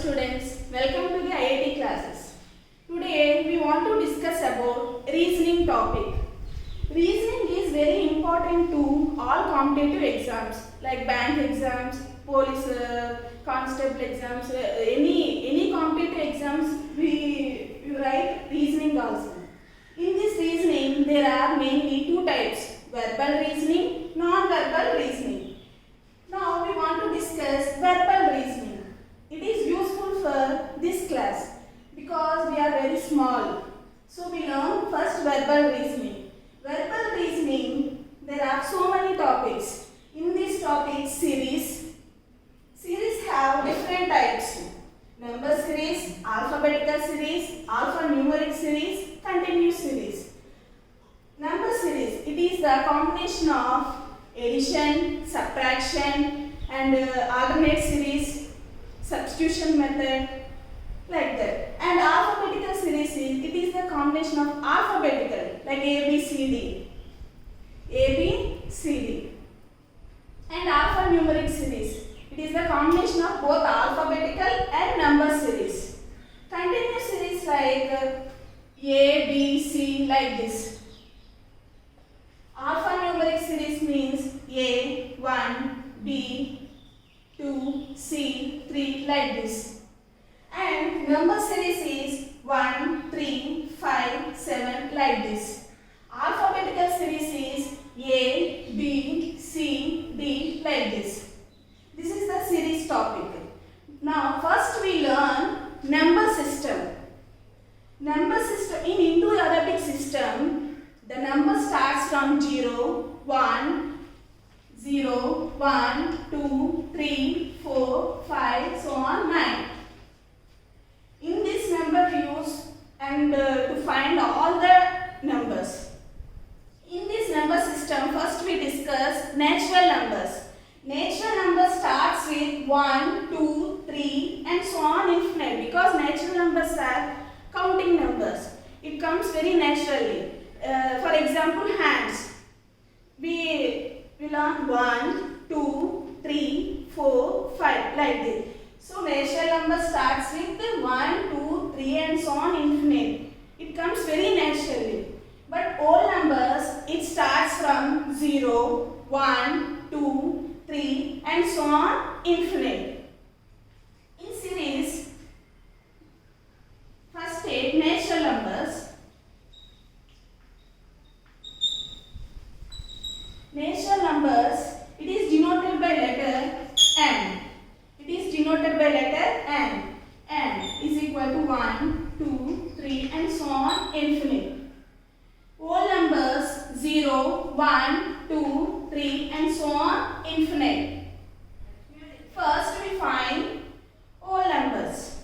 students, welcome to the IIT classes. Today we want to discuss about reasoning topic. Reasoning is very important to all competitive exams like bank exams, police, constable exams, any competitive exams we write reasoning also. In this reasoning there are mainly two types, verbal reasoning, non-verbal reasoning. Now we want to discuss verbal reasoning. It is useful for this class because we are very small. So we learn first verbal reasoning. Verbal reasoning, there are so many topics. In this topic series have different types. Number series, alphabetical series, alphanumeric series, continuous series. Number series, it is the combination of addition, subtraction and alternate series, substitution method, like that. And alphabetical series it is the combination of alphabetical like A, B, C, D. A, B, C, D. And alphanumeric series, it is the combination of both alphabetical and number series. Continuous series like A, B, C, like this. Alphanumeric series means A, 1, B, 2, C, 3, like this. And number series is 1, 3, 5, 7, like this. Alphabetical series is A, B, C, D, like this. This is the series topic. Now first we learn number system. Number system in Indo-Arabic system, the number starts from 0, 1, 0, 1, 2, 3, 4, 5, so on 9. In this number use and to find all the numbers. In this number system, first we discuss natural numbers. Natural number starts with 1, 2, 3 and so on infinite because natural numbers are counting numbers. It comes very naturally. For example, hands. We learn 1, 2, 3, 4, 5 like this. So natural number starts with 1, 2, 3 and so on infinite. It comes very naturally. But all numbers, it starts from 0, 1, 2, 3 and so on infinite. In series, first take natural numbers. Natural numbers, it is denoted by letter n. It is denoted by letter n. N is equal to 1, 2, 3 and so on infinite. All numbers 0, 1, 2, 3 and so on infinite. First we find all numbers.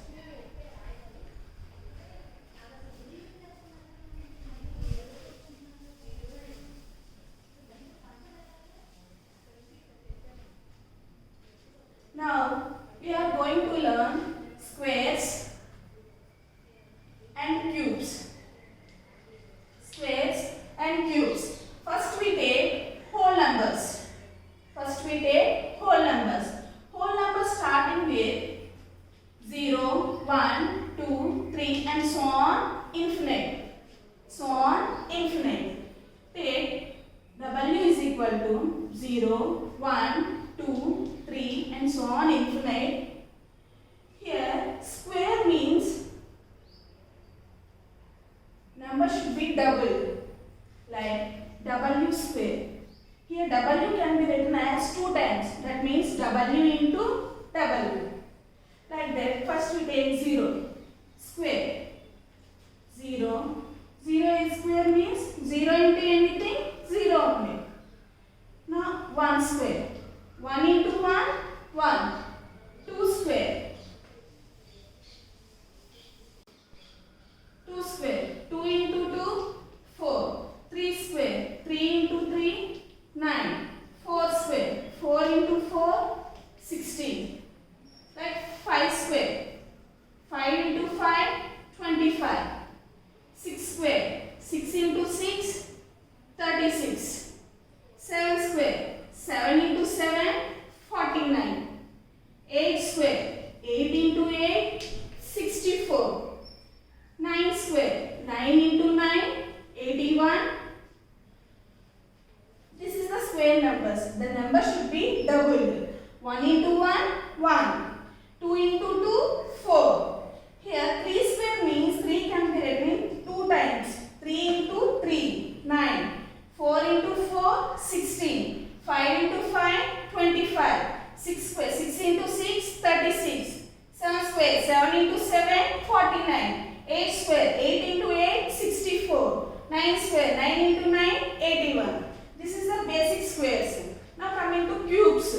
Now we are going to learn squares and cubes. Squares and cubes. First we take whole numbers. Whole numbers starting with 0, 1, 2, 3 and so on infinite. Take W is equal to 0, 1, 2, 3 and so on infinite. Here square means number should be double, like W square. Here W can be written as 2 times, that means W into W. Like that, first we take 0, square. 0 is square means 0 into anything, 0 only. Now 1 square. 1 into 1, 1. 2 square. 2 square. 2 into 2, 4. 3 square. 3 into 3, 9. 4 square. 4 into 4, 16. Like 5 square. 5 into 5, 8 into 8, 64. 9 square, 9 into 9, 81. This is the square numbers. The number should be doubled. 1 into 1, 1. 2 into 2, 4. Here 3 square means 3 can be written 2 times. 3 into 3, 9. 4 into 4, 16. 5 into 5, 25. 6 square, 6 into 6, 36. 7 square, 7 into 7, 49. 8 square, 8 into 8, 64. 9 square, 9 into 9, 81. This is the basic squares. Now coming to cubes.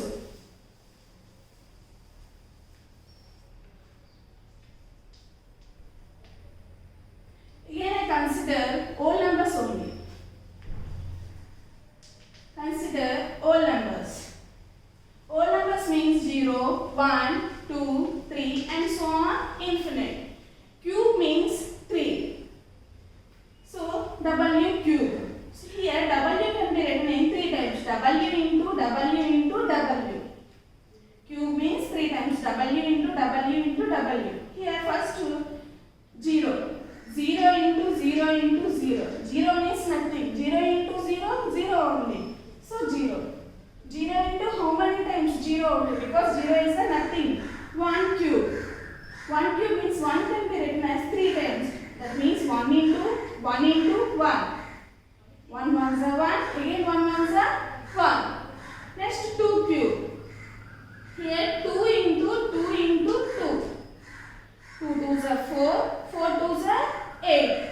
Again I consider whole numbers only. Consider whole numbers. Whole numbers means 0, 1, 2, 3 and so on infinite. Cube means 3. So W cube. So here W can be written in 3 times. W into W into W. Cube means 3 times. W into W into W. Here first 0. 0 into 0 into 0. 0 means nothing. 0 into 0, 0 only. So 0. 0 into how many times? 0 only, because 0 is a nothing. 1 cube. 1 cube means 1 can be written as 3 times. That means 1 into 1 into 1. 1 ones are 1. Again 1 ones are 1. Next 2 cube. Here 2 into 2 into 2. 2 twos are 4. 4 twos are 8.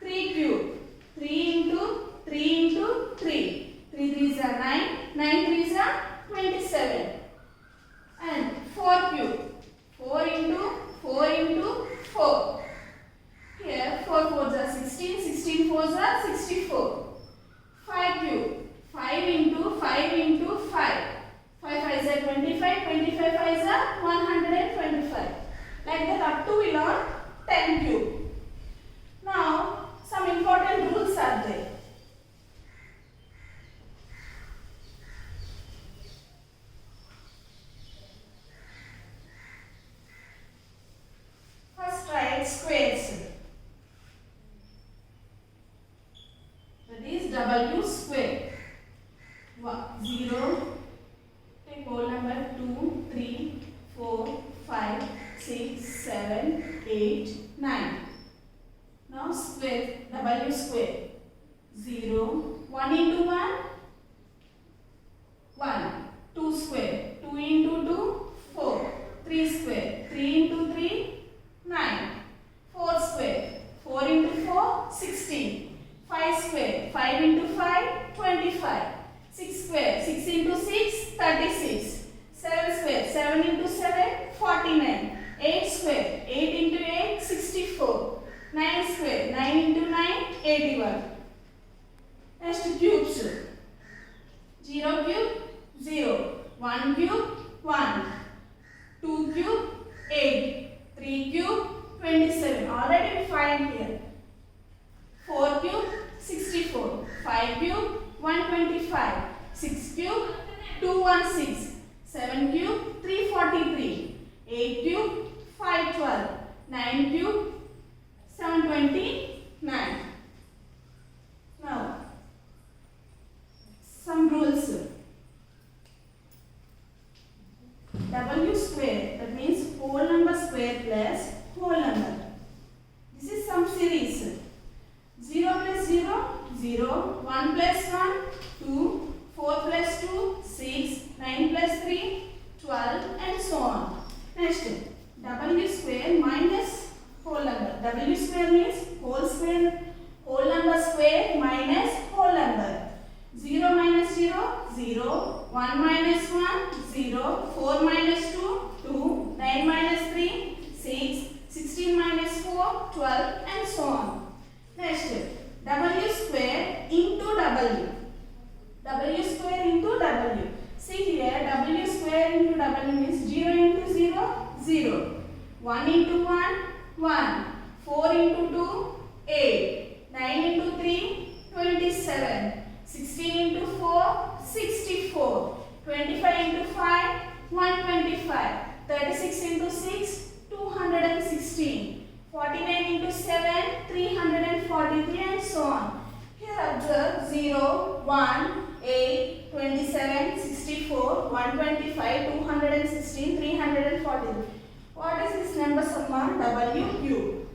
3 cube. 3 into 3 into 3. 3 threes are 9. 9 threes are 27. And 4 cube. 4 into 4 into 4. Here 4 fours are 16. 16 fours are 64. 5 cube. 5 into 5 into 5. 5 fives are 25. 25 fives are 125. Like that up to we learn 10 cube. Now some important rules are there. First write squares. That is W square. 0. Take whole number 2, 3, 4, 5, 6, 7, 8, 9. Now square, W square. 0. 1 into 1, 1. 2 square. 2 into 2, 4. 3 square. 3 into 3, 9. 4 square. 4 into 4, 16. 5 square. 5 into 5, 25. 6 square. 6 into 6, 36. 7 square. 7 into 7, 49. 8 square. 8 into 8, 64. 9 square. 9 into 9, 81. Next cubes. 0 cube, 0. 1 cube, 1. 2 cube, 8. 3 cube, 27. Already we find here. 4 cube, 64. 5 cube, 125. 6 cube, 216. 7 cube, 343. 8 cube, 512. 9 cube, 729. Now, some rules. W square, that means whole number square plus whole number. This is some series. 0 plus 0, 0. 1 plus 1, 2. 4 plus 2, 6. 9 plus 3, 12 and so on. Next, W square minus whole number. W square means whole number square minus whole number. 0 minus 0, 0. 1 minus 1, 0. 4 minus 2, 2. 9 minus 3, 6. 16 minus 4, 12 and so on. Next, W square into W. W square into W. See here, W square into W means 0 into 0, 0. 1 into 1, 1. 4 into 2, 8. 9 into 3, 27. 16 into 4, 64. 25 into 5, 125. 36 into 6, 343 and so on. Here observe 0, 1, 8, 27, 64, 125, 216, 343. What is this number summa? W cube.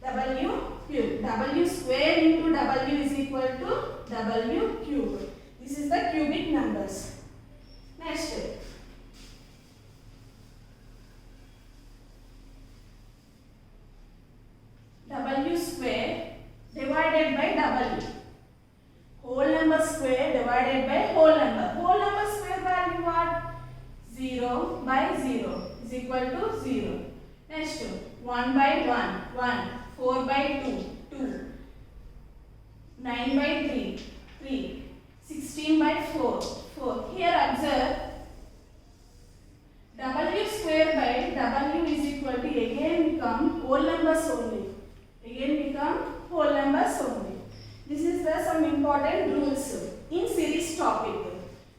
W cube. W square into W is equal to W cube. This is the cubic numbers. Next. W square divided by W. Whole number square divided by whole number. Whole number square value what? 0 by 0 is equal to 0. Next, 1 by 1, 1. 4 by 2, 2. 9 by 3, 3. 16 by 4, 4. Here observe W square by W is equal to again become whole numbers only. Again become whole numbers only. This is the some important rules in series topic.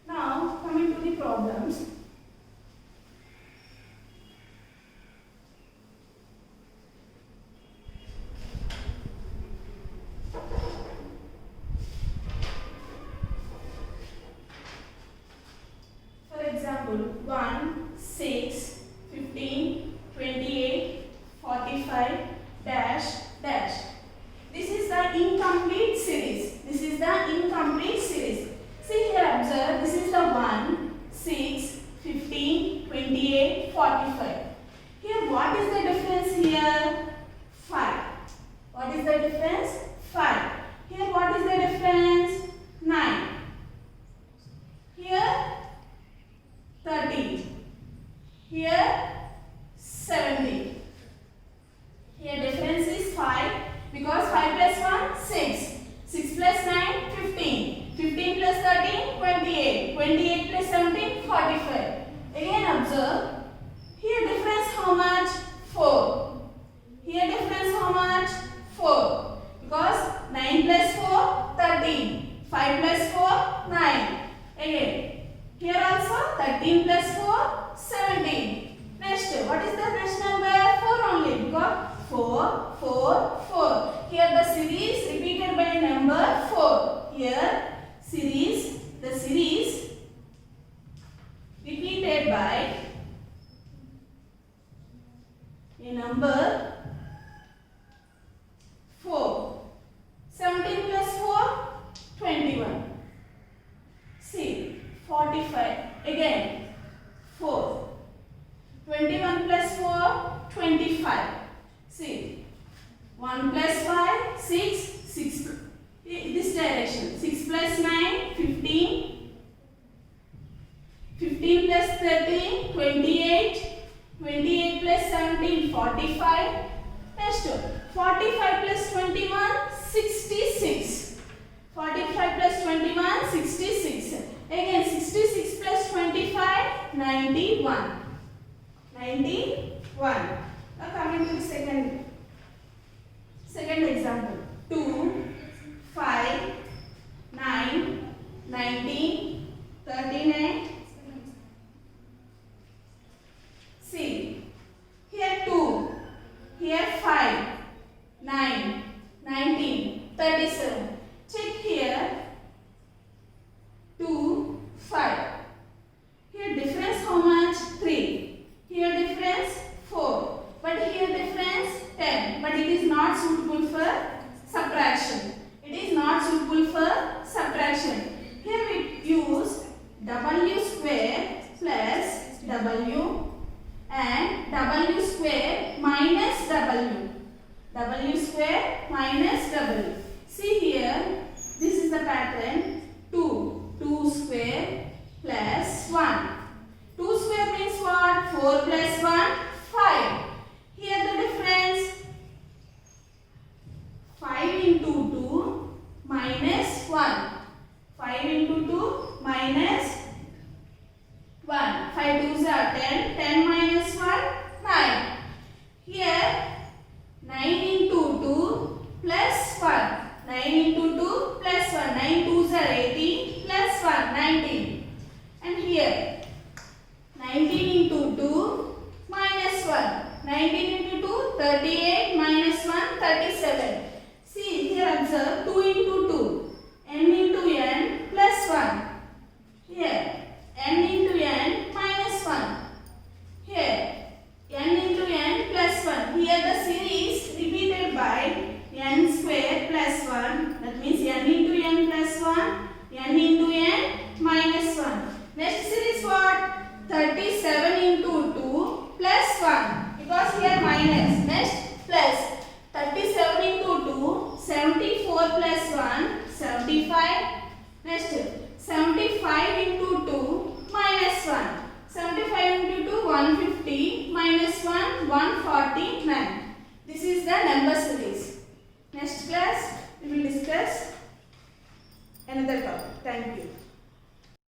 Now coming to the problems. For example, 1, 6, 15, 28, 45, dash, dash. This is the incomplete series. This is the incomplete series. See here, observe. This is the 1, 6, 15, 28, 45. Here, what is the difference here? 5. What is the difference? 5. Here, what is the difference? 9. Here, 13. Here, 17. Here difference is 5 because 5 plus 1, 6. 6 plus 9, 15. 15 plus 13, 28. 28 plus 17, 45. Again observe. Here difference how much? 4. Here difference how much? 4. Because 9 plus 4, 13. 5 plus 4, 9. Again. Here also 13 plus 4, 17. Next, what is the next number? 4 only because 4, 4, 4. Here the series repeated by number 4. Here the series repeated by a number 4. 17 plus 4, 21. See, 45. Again, 4. 21 plus 4, 25. See, 1 plus 5, 6, 6. This direction. 6 plus 9, 15. 15 plus 13, 28. 28 plus 17, 45. Next, 45 plus 21, 66. 45 plus 21, 66. Again, 66 plus 25, 91. 91. Now coming to the second example. 2, 5, 9, 19, 39. See, here 2, here 5, 9, 19, 37. Check here 2, 5. Here difference how much? 3. Here difference 4. But here difference 10. But it is not suitable for subtraction. It is not suitable for subtraction. Here we use W square plus W and W square minus W. W square minus W. See here, this is the pattern. 2 square plus 1. 2 square means what? 4 plus 1, 5. Here the difference 5 into 2 minus 1. 5 into 2 minus 1. 5 2s are 10. 10 minus 1, 9. Here 9 into 2 plus 1. 9 into 2 plus 1. 9 2s are 18 plus 1. 19. And here 19 into 2 minus 1. 19 into 2, 38 minus 1, 37. observe 2 into 2. N into n plus 1. Here n into n minus 1. Here n into n plus 1. Here the series repeated by n square plus 1. That means n into n plus 1. N into n minus 1. Next series what? 37 into 2 plus 1. Because here minus.